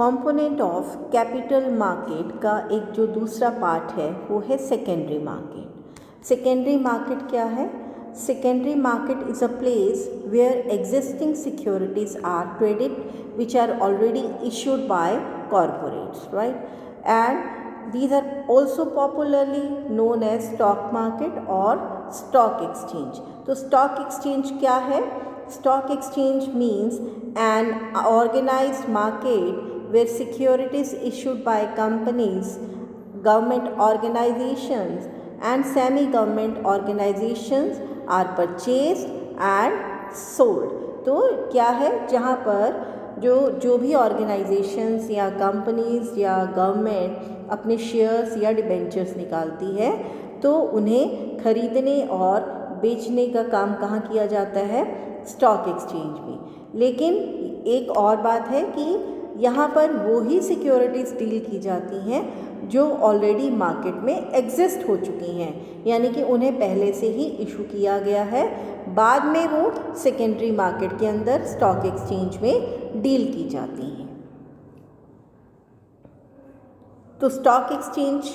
Component of capital market का एक जो दूसरा पार्ट है वो है सेकेंडरी मार्केट। सेकेंडरी मार्केट क्या है? Secondary market is a place where existing securities are traded which are already issued by corporates, right? And these are also popularly known as stock market or stock exchange. तो stock exchange क्या है? Stock exchange means an organized market where securities issued by companies, government organizations and semi-government organizations are purchased and sold. तो क्या है? जहाँ पर जो भी ऑर्गेनाइजेशंस या कंपनीज या गवर्नमेंट अपने शेयर्स या डिबेंचर्स निकालती है तो उन्हें खरीदने और बेचने का काम कहाँ किया जाता है? स्टॉक एक्सचेंज में। लेकिन एक और बात है कि यहाँ पर वो ही सिक्योरिटीज़ डील की जाती हैं जो ऑलरेडी मार्केट में एग्जिस्ट हो चुकी हैं, यानी कि उन्हें पहले से ही इशू किया गया है, बाद में वो सेकेंडरी मार्केट के अंदर स्टॉक एक्सचेंज में डील की जाती हैं। तो स्टॉक एक्सचेंज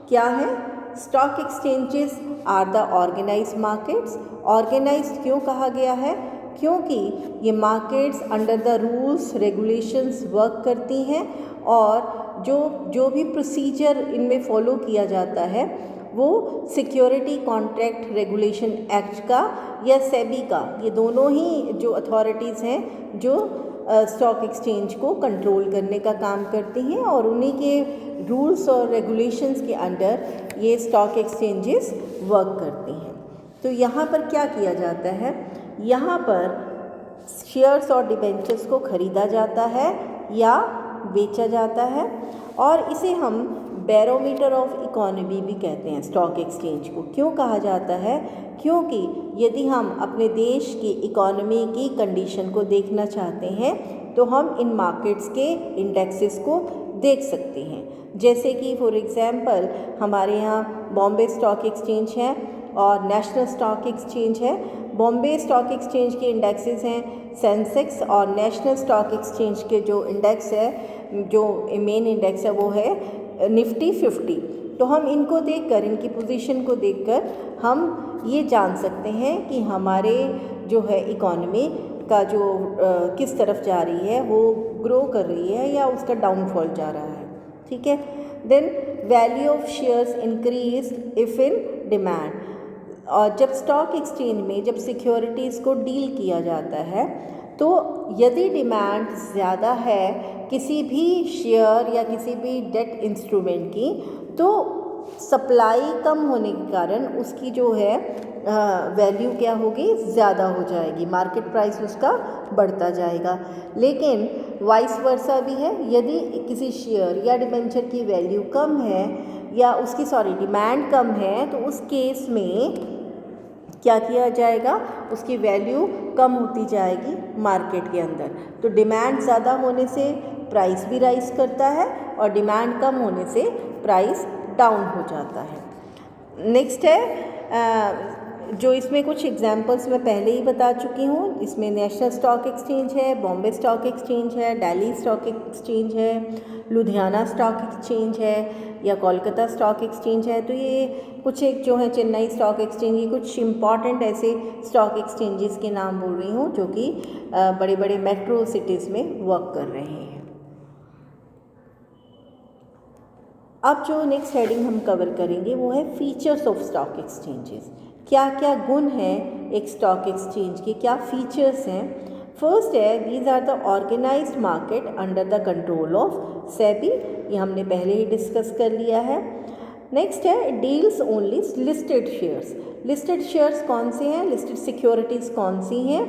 क्या है? Stock exchanges are the organised markets. Organised क्यों कहा गया है? क्योंकि ये markets under the rules regulations work करती हैं और जो भी प्रोसीजर इनमें फॉलो किया जाता है वो सिक्योरिटी कॉन्ट्रैक्ट रेगुलेशन एक्ट का या सेबी का, ये दोनों ही जो अथॉरिटीज़ हैं जो स्टॉक एक्सचेंज को कंट्रोल करने का काम करती हैं और उन्हीं के रूल्स और रेगुलेशंस के अंडर ये स्टॉक एक्सचेंजेस वर्क करती हैं। तो यहाँ पर क्या किया जाता है? यहाँ पर शेयर्स और डिबेंचर्स को खरीदा जाता है या बेचा जाता है और इसे हम बैरोमीटर ऑफ इकोनॉमी भी कहते हैं स्टॉक एक्सचेंज को। क्यों कहा जाता है? क्योंकि यदि हम अपने देश की इकोनॉमी की कंडीशन को देखना चाहते हैं तो हम इन मार्केट्स के इंडेक्सेस को देख सकते हैं। जैसे कि फॉर एग्जांपल हमारे यहाँ बॉम्बे स्टॉक एक्सचेंज है और नेशनल स्टॉक एक्सचेंज है। बॉम्बे स्टॉक एक्सचेंज के इंडेक्सेस हैं सेंसेक्स और नेशनल स्टॉक एक्सचेंज के जो इंडेक्स है, जो मेन इंडेक्स है वो है निफ्टी 50। तो हम इनको देखकर, इनकी पोजीशन को देखकर हम ये जान सकते हैं कि हमारे जो है इकोनॉमी का जो किस तरफ जा रही है, वो ग्रो कर रही है या उसका डाउनफॉल जा रहा है। ठीक है। Then value of shares increase if in demand. और जब स्टॉक एक्सचेंज में जब सिक्योरिटीज़ को डील किया जाता है तो यदि डिमांड ज़्यादा है किसी भी शेयर या किसी भी डेट इंस्ट्रूमेंट की, तो सप्लाई कम होने के कारण उसकी जो है वैल्यू क्या होगी? ज़्यादा हो जाएगी, मार्केट प्राइस उसका बढ़ता जाएगा। लेकिन वाइस वर्सा भी है, यदि किसी शेयर या डिबेंचर की वैल्यू कम है या उसकी डिमांड कम है तो उस केस में क्या किया जाएगा? उसकी वैल्यू कम होती जाएगी मार्केट के अंदर। तो डिमांड ज़्यादा होने से प्राइस भी राइज करता है और डिमांड कम होने से प्राइस डाउन हो जाता है। नेक्स्ट है जो इसमें कुछ एग्जांपल्स मैं पहले ही बता चुकी हूँ। इसमें नेशनल स्टॉक एक्सचेंज है, बॉम्बे स्टॉक एक्सचेंज है, दिल्ली स्टॉक एक्सचेंज है, लुधियाना स्टॉक एक्सचेंज है या कोलकाता स्टॉक एक्सचेंज है। तो ये कुछ एक जो है चेन्नई स्टॉक एक्सचेंज, ये कुछ इम्पॉर्टेंट ऐसे स्टॉक एक्सचेंजेस के नाम बोल रही हूँ जो कि बड़े बड़े मेट्रो सिटीज़ में वर्क कर रहे हैं। अब जो नेक्स्ट हेडिंग हम कवर करेंगे वो है फीचर्स ऑफ स्टॉक एक्सचेंजेस। क्या क्या गुण हैं एक स्टॉक एक्सचेंज के, क्या फीचर्स हैं? फर्स्ट है, these are the organised market under the control of SEBI. ये हमने पहले ही डिस्कस कर लिया है। नेक्स्ट है, deals only listed shares. Listed shares कौन से हैं? लिस्टेड सिक्योरिटीज़ कौन सी हैं?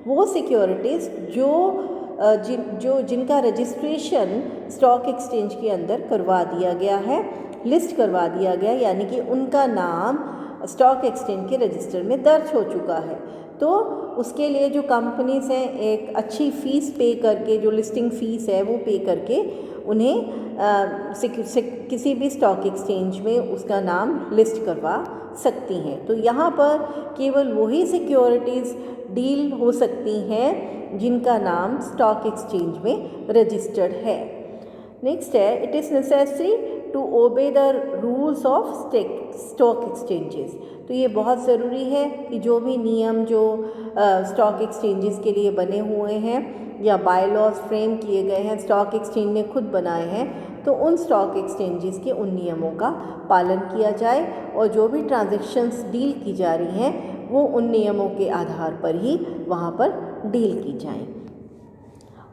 वो सिक्योरिटीज़ जिनका रजिस्ट्रेशन स्टॉक एक्सचेंज के अंदर करवा दिया गया है, लिस्ट करवा दिया गया, यानी कि उनका नाम स्टॉक एक्सचेंज के रजिस्टर में दर्ज हो चुका है। तो उसके लिए जो कंपनीज हैं एक अच्छी फ़ीस पे करके, जो लिस्टिंग फ़ीस है वो पे करके उन्हें किसी भी स्टॉक एक्सचेंज में उसका नाम लिस्ट करवा सकती हैं। तो यहाँ पर केवल वही सिक्योरिटीज़ डील हो सकती हैं जिनका नाम स्टॉक एक्सचेंज में रजिस्टर्ड है। नेक्स्ट है, it is necessary to obey the rules of stock exchanges. तो ये बहुत ज़रूरी है कि जो भी नियम जो स्टॉक एक्सचेंजेस के लिए बने हुए हैं या बाय लॉज फ्रेम किए गए हैं, स्टॉक एक्सचेंज ने खुद बनाए हैं, तो उन स्टॉक एक्सचेंजेस के उन नियमों का पालन किया जाए और जो भी ट्रांजैक्शंस डील की जा रही हैं वो उन नियमों के आधार पर ही वहाँ पर डील की जाए।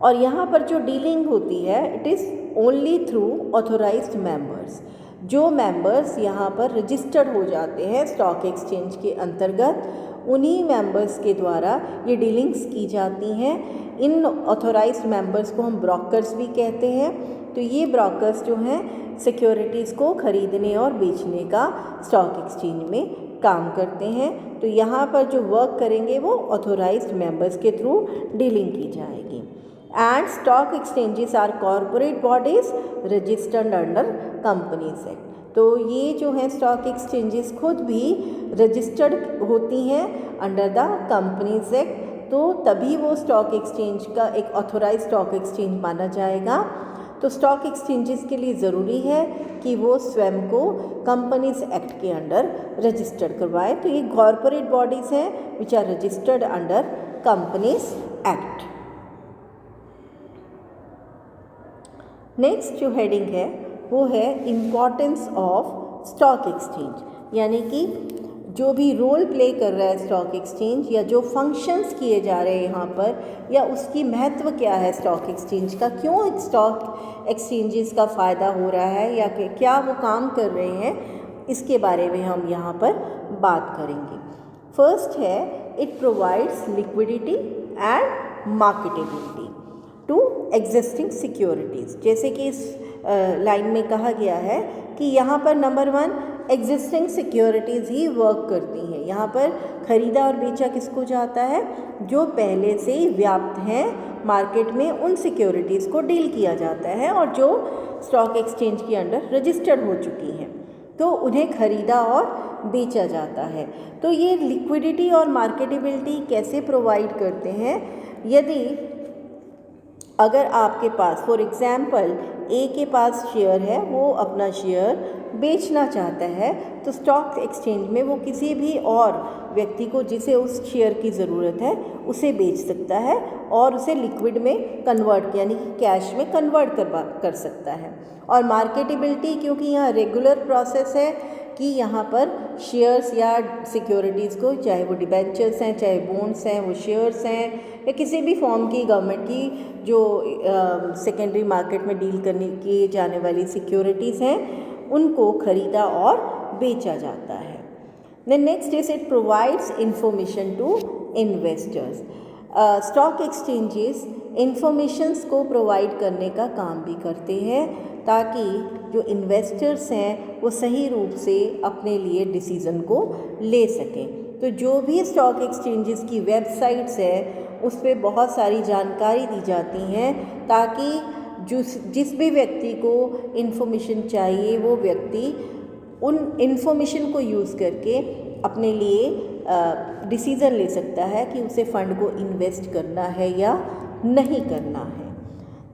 और यहाँ पर जो डीलिंग होती है, it is only through authorised members. जो मेंबर्स यहाँ पर रजिस्टर्ड हो जाते हैं स्टॉक एक्सचेंज के अंतर्गत, उन्हीं मेंबर्स के द्वारा ये डीलिंग्स की जाती हैं। इन ऑथोराइज्ड मेंबर्स को हम ब्रोकर्स भी कहते हैं। तो ये ब्रोकर्स जो हैं सिक्योरिटीज़ को खरीदने और बेचने का स्टॉक एक्सचेंज में काम करते हैं। तो यहाँ पर जो वर्क करेंगे वो ऑथोराइज्ड मेंबर्स के थ्रू डीलिंग की जाएगी। And stock exchanges are corporate bodies registered under companies act. तो ये जो है स्टॉक एक्सचेंजेस खुद भी रजिस्टर्ड होती हैं अंडर द कंपनीज एक्ट, तो तभी वो स्टॉक एक्सचेंज का एक ऑथोराइज स्टॉक एक्सचेंज माना जाएगा। तो स्टॉक एक्सचेंजेस के लिए ज़रूरी है कि वो स्वयं को कंपनीज एक्ट के अंडर रजिस्टर्ड करवाएं। तो ये कॉरपोरेट बॉडीज़ हैं which are registered under companies act. Next जो हेडिंग है वो है इम्पॉर्टेंस ऑफ स्टॉक एक्सचेंज, यानी कि जो भी रोल प्ले कर रहा है स्टॉक एक्सचेंज या जो फंक्शंस किए जा रहे हैं यहाँ पर, या उसकी महत्व क्या है स्टॉक एक्सचेंज का, क्यों स्टॉक एक्सचेंजेस का फ़ायदा हो रहा है या क्या वो काम कर रहे हैं, इसके बारे में हम यहाँ पर बात करेंगे। फर्स्ट है, it provides liquidity and marketability to existing securities. जैसे कि इस लाइन में कहा गया है कि यहाँ पर नंबर 1 एग्जिस्टिंग सिक्योरिटीज़ ही वर्क करती हैं। यहाँ पर ख़रीदा और बेचा किसको जाता है, जो पहले से ही व्याप्त हैं मार्केट में, उन सिक्योरिटीज़ को डील किया जाता है और जो स्टॉक एक्सचेंज के अंडर रजिस्टर्ड हो चुकी हैं तो उन्हें ख़रीदा और बेचा जाता है। तो ये लिक्विडिटी और मार्केटेबिलिटी कैसे प्रोवाइड करते हैं, यदि अगर आपके पास फॉर एग्ज़ाम्पल ए के पास शेयर है, वो अपना शेयर बेचना चाहता है, तो स्टॉक एक्सचेंज में वो किसी भी और व्यक्ति को जिसे उस शेयर की ज़रूरत है उसे बेच सकता है और उसे लिक्विड में कन्वर्ट यानी कि कैश में कन्वर्ट कर सकता है। और मार्केटेबिलिटी, क्योंकि यहाँ रेगुलर प्रोसेस है कि यहाँ पर शेयर्स या सिक्योरिटीज़ को, चाहे वो डिबेंचर्स हैं, चाहे बॉन्ड्स हैं, वो शेयर्स हैं या किसी भी फॉर्म की गवर्नमेंट की जो सेकेंडरी मार्केट में डील करने की जाने वाली सिक्योरिटीज़ हैं, उनको ख़रीदा और बेचा जाता है। Then next is it provides information to investors. Stock exchanges informations को प्रोवाइड करने का काम भी करते हैं ताकि जो इन्वेस्टर्स हैं वो सही रूप से अपने लिए डिसीज़न को ले सकें। तो जो भी स्टॉक एक्सचेंजेस की वेबसाइट्स है उस पर बहुत सारी जानकारी दी जाती हैं ताकि जिस भी व्यक्ति को इन्फॉर्मेशन चाहिए वो व्यक्ति उन इन्फॉर्मेशन को यूज़ करके अपने लिए डिसीज़न ले सकता है कि उसे फ़ंड को इन्वेस्ट करना है या नहीं करना है।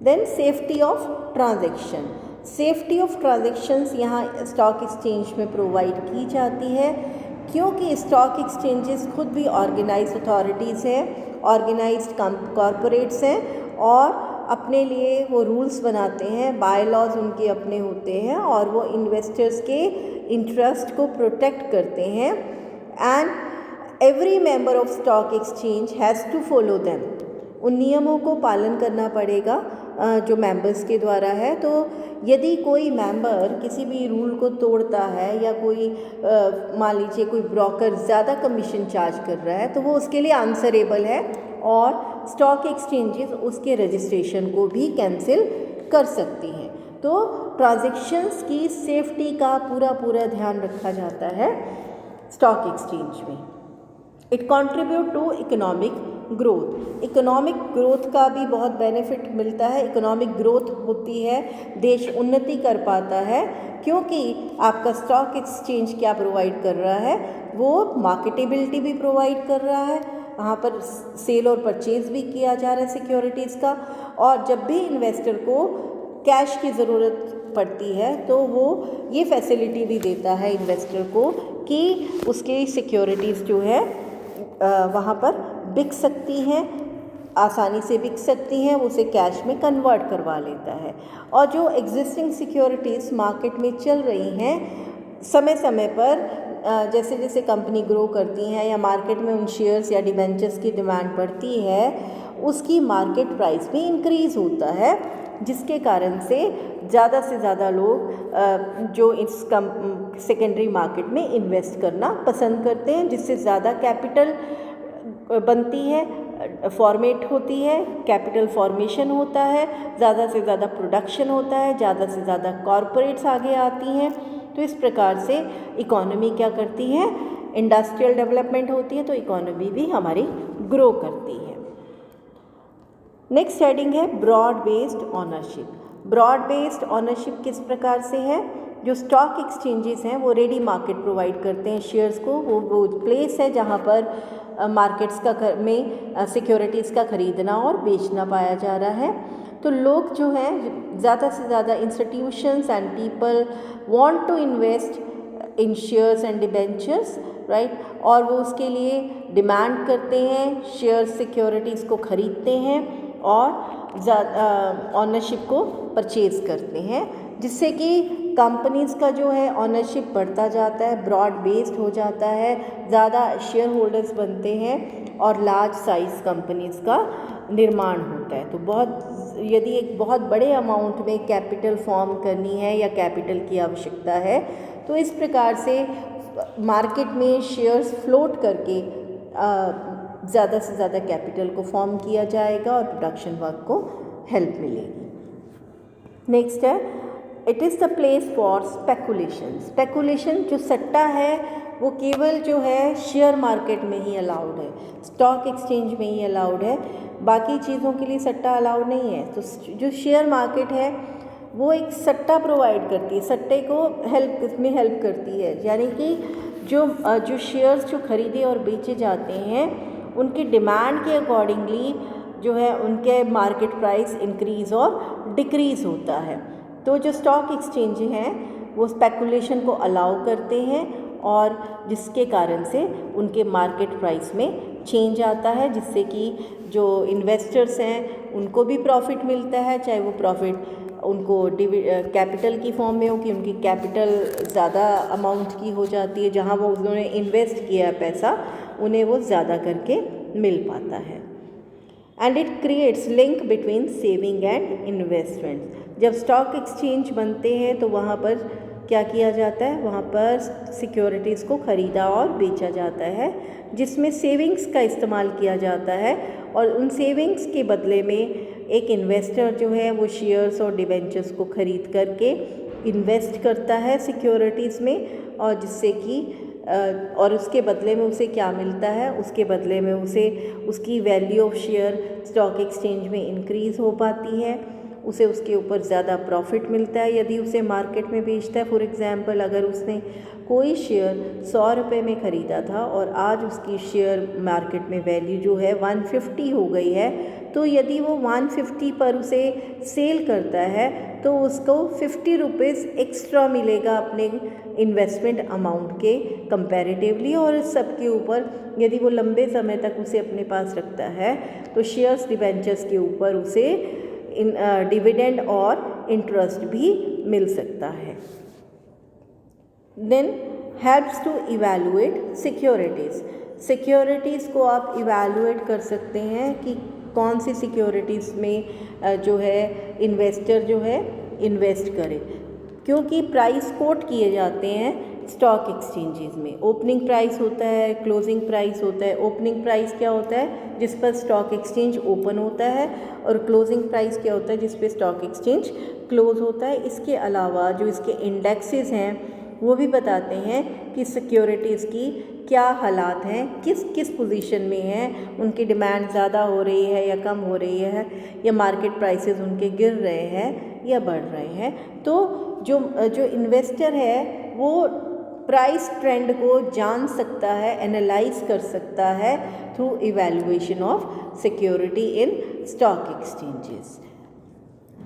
Then safety of transaction. Safety of transactions यहाँ स्टॉक एक्सचेंज में प्रोवाइड की जाती है क्योंकि स्टॉक एक्सचेंजेस खुद भी ऑर्गेनाइज्ड अथॉरिटीज़ हैं, ऑर्गेनाइज्ड कॉरपोरेट्स हैं और अपने लिए वो रूल्स बनाते हैं, बाय लॉज उनके अपने होते हैं और वो इन्वेस्टर्स के इंटरेस्ट को प्रोटेक्ट करते हैं। And every member of stock exchange has to follow them. उन नियमों को पालन करना पड़ेगा जो मेंबर्स के द्वारा है। तो यदि कोई मेंबर किसी भी रूल को तोड़ता है या कोई मान लीजिए कोई ब्रोकर ज़्यादा कमीशन चार्ज कर रहा है तो वो उसके लिए आंसरेबल है और स्टॉक एक्सचेंजेस उसके रजिस्ट्रेशन को भी कैंसिल कर सकती हैं। तो ट्रांजैक्शंस की सेफ्टी का पूरा ध्यान रखा जाता है स्टॉक एक्सचेंज में। It contribute to economic growth. Economic growth का भी बहुत बेनिफिट मिलता है। इकोनॉमिक ग्रोथ होती है, देश उन्नति कर पाता है क्योंकि आपका स्टॉक एक्सचेंज क्या प्रोवाइड कर रहा है, वो मार्केटेबिलिटी भी प्रोवाइड कर रहा है, वहाँ पर सेल और परचेज़ भी किया जा रहा है सिक्योरिटीज़ का। और जब भी इन्वेस्टर को कैश की ज़रूरत पड़ती है तो वो ये फैसिलिटी भी देता है इन्वेस्टर को कि उसकी सिक्योरिटीज़ जो है वहाँ पर बिक सकती हैं, आसानी से बिक सकती हैं, वो उसे कैश में कन्वर्ट करवा लेता है। और जो एग्जिस्टिंग सिक्योरिटीज़ मार्केट में चल रही हैं, समय समय पर जैसे जैसे कंपनी ग्रो करती हैं या मार्केट में उन शेयर्स या डिबेंचर्स की डिमांड बढ़ती है, उसकी मार्केट प्राइस भी इंक्रीज़ होता है, जिसके कारण से ज़्यादा लोग जो इस सेकेंडरी मार्केट में इन्वेस्ट करना पसंद करते हैं, जिससे ज़्यादा कैपिटल बनती है, फॉर्मेट होती है, कैपिटल फॉर्मेशन होता है, ज़्यादा से ज़्यादा प्रोडक्शन होता है, ज़्यादा से ज़्यादा कॉरपोरेट्स आगे आती हैं। तो इस प्रकार से इकोनॉमी क्या करती है, इंडस्ट्रियल डेवलपमेंट होती है, तो इकोनॉमी भी हमारी ग्रो करती है। नेक्स्ट हेडिंग है broad based ownership. Broad based ownership किस प्रकार से है? जो स्टॉक एक्सचेंजेस हैं वो रेडी मार्केट प्रोवाइड करते हैं शेयर्स को, वो प्लेस है जहाँ पर मार्केट्स का में सिक्योरिटीज़ का ख़रीदना और बेचना पाया जा रहा है। तो लोग जो हैं ज़्यादा से ज़्यादा institutions and people want to invest in shares and debentures, right, और वो उसके लिए डिमांड करते हैं, शेयर सिक्योरिटीज़ को ख़रीदते हैं और ऑनरशिप को परचेज़ करते हैं, जिससे कि कंपनीज़ का जो है ऑनरशिप बढ़ता जाता है, ब्रॉड बेस्ड हो जाता है, ज़्यादा शेयर होल्डर्स बनते हैं और लार्ज साइज़ कंपनीज़ का निर्माण होता है। तो यदि एक बहुत बड़े अमाउंट में कैपिटल फॉर्म करनी है या कैपिटल की आवश्यकता है, तो इस प्रकार से मार्केट में शेयर्स फ्लोट करके ज़्यादा से ज़्यादा कैपिटल को फॉर्म किया जाएगा और प्रोडक्शन वर्क को हेल्प मिलेगी। नेक्स्ट है, it is the place for speculation. Speculation जो सट्टा है वो केवल जो है शेयर मार्केट में ही अलाउड है, स्टॉक एक्सचेंज में ही अलाउड है, बाकी चीज़ों के लिए सट्टा अलाउड नहीं है। तो जो शेयर मार्केट है वो एक सट्टा प्रोवाइड करती है, सट्टे को हेल्प करती है, यानी कि जो शेयर्स जो खरीदे और बेचे जाते हैं उनकी डिमांड के अकॉर्डिंगली जो है उनके मार्केट प्राइस इंक्रीज़ और डिक्रीज़ होता है। तो जो स्टॉक एक्सचेंज हैं वो स्पेकुलेशन को अलाउ करते हैं और जिसके कारण से उनके मार्केट प्राइस में चेंज आता है, जिससे कि जो इन्वेस्टर्स हैं उनको भी प्रॉफिट मिलता है, चाहे वो प्रॉफिट उनको कैपिटल की फॉर्म में हो कि उनकी कैपिटल ज़्यादा अमाउंट की हो जाती है, जहाँ वो उन्होंने इन्वेस्ट किया पैसा उन्हें वो ज़्यादा करके मिल पाता है। And it creates link between saving and investment. जब स्टॉक एक्सचेंज बनते हैं तो वहाँ पर क्या किया जाता है, वहाँ पर सिक्योरिटीज़ को ख़रीदा और बेचा जाता है, जिसमें सेविंग्स का इस्तेमाल किया जाता है और उन सेविंग्स के बदले में एक इन्वेस्टर जो है वो शेयर्स और डिबेंचर्स को ख़रीद करके इन्वेस्ट करता है सिक्योरिटीज़ में, और जिससे कि और उसके बदले में उसे क्या मिलता है, उसके बदले में उसे उसकी value of share stock exchange में इंक्रीज़ हो पाती है, उसे उसके ऊपर ज़्यादा प्रॉफिट मिलता है यदि उसे मार्केट में बेचता है। फॉर एग्ज़ाम्पल, अगर उसने कोई शेयर 100 रुपये में ख़रीदा था और आज उसकी शेयर मार्केट में वैल्यू जो है 150 हो गई है, तो यदि वो 150 पर उसे सेल करता है तो उसको 50 रुपीज़ एक्स्ट्रा मिलेगा अपने इन्वेस्टमेंट अमाउंट के कंपैरेटिवली। और इस सब के ऊपर यदि वो लंबे समय तक उसे अपने पास रखता है तो शेयर्स डिबेंचर्स के ऊपर उसे डिविडेंड और इंटरेस्ट भी मिल सकता है। Then helps to evaluate securities. Securities को आप इवैल्यूएट कर सकते हैं कि कौन सी सिक्योरिटीज़ में जो है इन्वेस्टर जो है इन्वेस्ट करे, क्योंकि प्राइस कोट किए जाते हैं स्टॉक एक्सचेंजेस में। ओपनिंग प्राइस होता है, क्लोजिंग प्राइस होता है। ओपनिंग प्राइस क्या होता है, जिस पर स्टॉक एक्सचेंज ओपन होता है, और क्लोजिंग प्राइस क्या होता है, जिस पे स्टॉक एक्सचेंज क्लोज होता है। इसके अलावा जो इसके इंडेक्सेस हैं वो भी बताते हैं कि सिक्योरिटीज़ की क्या हालात हैं, किस पोजीशन में हैं, उनकी डिमांड ज़्यादा हो रही है या कम हो रही है, या मार्केट प्राइसेस उनके गिर रहे हैं या बढ़ रहे हैं। तो जो इन्वेस्टर है वो प्राइस ट्रेंड को जान सकता है, एनालाइज कर सकता है through evaluation of security in stock exchanges.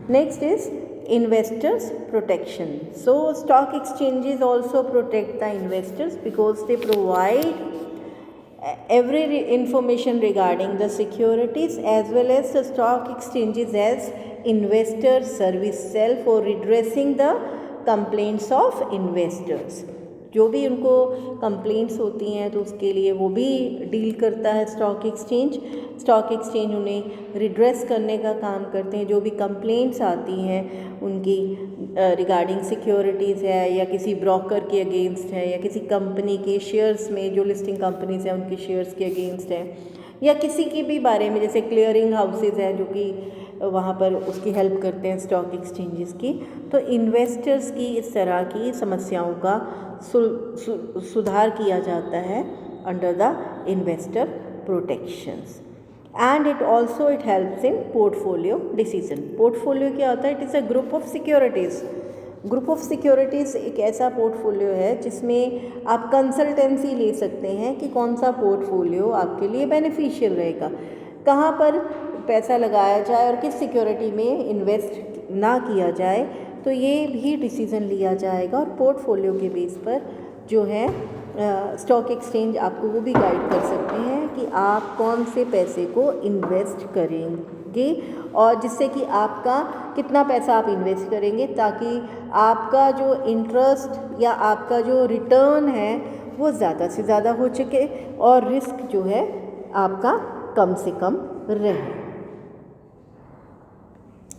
Next is investors protection. So stock exchanges also protect the investors because they provide every information regarding the securities as well as the stock exchanges as investor service cell for redressing the complaints of investors. जो भी उनको complaints होती हैं तो उसके लिए वो भी डील करता है स्टॉक एक्सचेंज उन्हें रिड्रेस करने का काम करते हैं। जो भी कंप्लेंट्स आती हैं उनकी रिगार्डिंग सिक्योरिटीज़ है या किसी ब्रोकर के अगेंस्ट है या किसी कंपनी के शेयर्स में जो लिस्टिंग कंपनीज हैं उनके शेयर्स के अगेंस्ट है या किसी के भी बारे में, जैसे क्लियरिंग हाउसेज हैं जो कि वहाँ पर उसकी हेल्प करते हैं स्टॉक एक्सचेंजेस की। तो इन्वेस्टर्स की इस तरह की समस्याओं का सुधार किया जाता है under the investor protections. And it helps in portfolio decision. Portfolio क्या होता है? It is a group of securities. Group of securities एक ऐसा पोर्टफोलियो है जिसमें आप कंसल्टेंसी ले सकते हैं कि कौन सा पोर्टफोलियो आपके लिए बेनिफिशियल रहेगा, कहाँ पर पैसा लगाया जाए और किस सिक्योरिटी में इन्वेस्ट ना किया जाए। तो ये भी डिसीज़न लिया जाएगा और पोर्टफोलियो के बेस पर जो है स्टॉक एक्सचेंज आपको वो भी गाइड कर सकते हैं कि आप कौन से पैसे को इन्वेस्ट करेंगे और जिससे कि आपका कितना पैसा आप इन्वेस्ट करेंगे ताकि आपका जो इंटरेस्ट या आपका जो रिटर्न है वो ज़्यादा से ज़्यादा हो सके और रिस्क जो है आपका कम से कम रहे।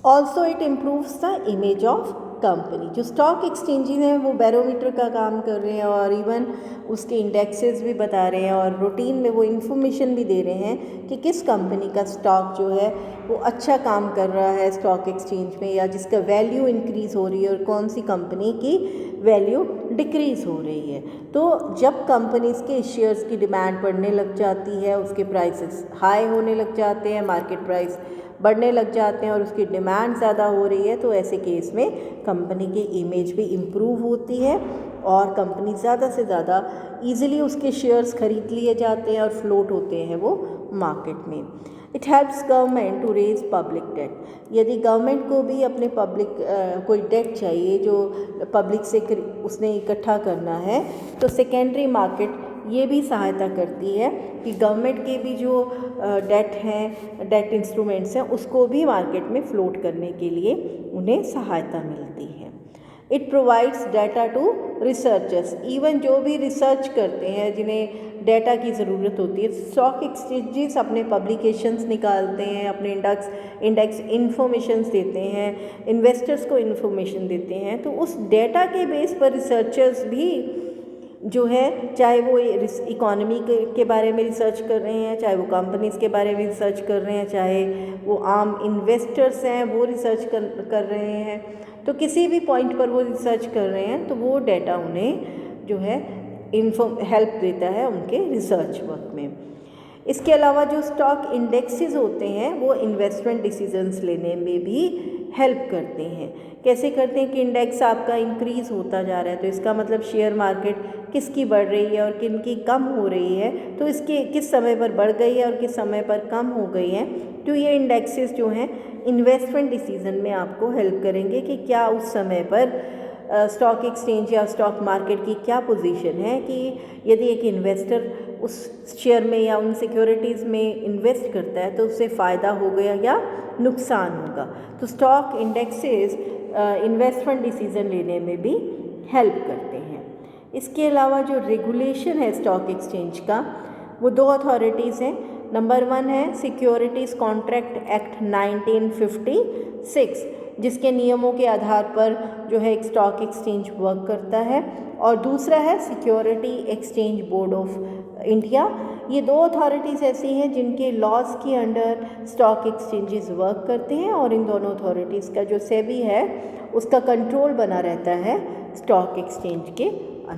Also it improves the image of company. जो स्टॉक एक्सचेंजेस हैं वो बैरोमीटर का काम कर रहे हैं और इवन उसके इंडेक्सेस भी बता रहे हैं और रूटीन में वो इन्फॉर्मेशन भी दे रहे हैं कि किस कंपनी का स्टॉक जो है वो अच्छा काम कर रहा है स्टॉक एक्सचेंज में या जिसका वैल्यू इंक्रीज़ हो रही है और कौन सी कंपनी की वैल्यू डिक्रीज़ हो रही है। तो जब कंपनीज़ के शेयर्स की डिमांड बढ़ने लग जाती है, उसके प्राइसेस हाई होने लग जाते हैं, मार्केट प्राइस बढ़ने लग जाते हैं और उसकी डिमांड ज़्यादा हो रही है, तो ऐसे केस में कंपनी की इमेज भी इम्प्रूव होती है और कंपनी ज़्यादा से ज़्यादा ईजिली उसके शेयर्स खरीद लिए जाते हैं और फ्लोट होते हैं वो मार्केट में। It helps government to raise public debt. यदि गवर्नमेंट को भी अपने पब्लिक कोई डेट चाहिए जो पब्लिक से उसने इकट्ठा करना है, तो सेकेंडरी मार्केट ये भी सहायता करती है कि गवर्नमेंट के भी जो डेट हैं, डेट इंस्ट्रूमेंट्स हैं, उसको भी मार्केट में फ्लोट करने के लिए उन्हें सहायता मिलती है। It provides data to researchers. Even जो भी रिसर्च करते हैं जिन्हें डाटा की ज़रूरत होती है, स्टॉक एक्सचेंजेस अपने पब्लिकेशंस निकालते हैं, अपने इंडेक्स इन्फॉर्मेशंस देते हैं, इन्वेस्टर्स को इन्फॉर्मेशन देते हैं। तो उस डाटा के बेस पर रिसर्चर्स भी जो है, चाहे वो इकोनॉमी के बारे में रिसर्च कर रहे हैं, चाहे वो कंपनीज़ के बारे में रिसर्च कर रहे हैं, चाहे वो आम इन्वेस्टर्स हैं वो रिसर्च कर रहे हैं, तो किसी भी पॉइंट पर वो रिसर्च कर रहे हैं तो वो डाटा उन्हें जो है हेल्प देता है उनके रिसर्च वर्क में। इसके अलावा जो स्टॉक इंडेक्सेस होते हैं वो इन्वेस्टमेंट डिसीजंस लेने में भी हेल्प करते हैं। कैसे करते हैं कि इंडेक्स आपका इंक्रीज़ होता जा रहा है तो इसका मतलब शेयर मार्केट किसकी बढ़ रही है और किन की कम हो रही है, तो इसके किस समय पर बढ़ गई है और किस समय पर कम हो गई है। तो ये इंडेक्सेस जो हैं इन्वेस्टमेंट डिसीजन में आपको हेल्प करेंगे कि क्या उस समय पर स्टॉक एक्सचेंज या स्टॉक मार्केट की क्या पोजीशन है, कि यदि एक इन्वेस्टर उस शेयर में या उन सिक्योरिटीज़ में इन्वेस्ट करता है तो उससे फ़ायदा हो गया या नुकसान होगा। तो स्टॉक इंडेक्सेस इन्वेस्टमेंट डिसीजन लेने में भी हेल्प करते हैं। इसके अलावा जो रेगुलेशन है स्टॉक एक्सचेंज का, वो दो अथॉरिटीज़ हैं। नंबर 1 है सिक्योरिटीज़ कॉन्ट्रैक्ट एक्ट 1956, जिसके नियमों के आधार पर जो है एक स्टॉक एक्सचेंज वर्क करता है, और दूसरा है security exchange board of India. ये दो अथॉरिटीज़ ऐसी हैं जिनके लॉज के अंडर स्टॉक एक्सचेंजेस वर्क करते हैं और इन दोनों अथॉरिटीज़ का जो सेबी है उसका कंट्रोल बना रहता है स्टॉक एक्सचेंज के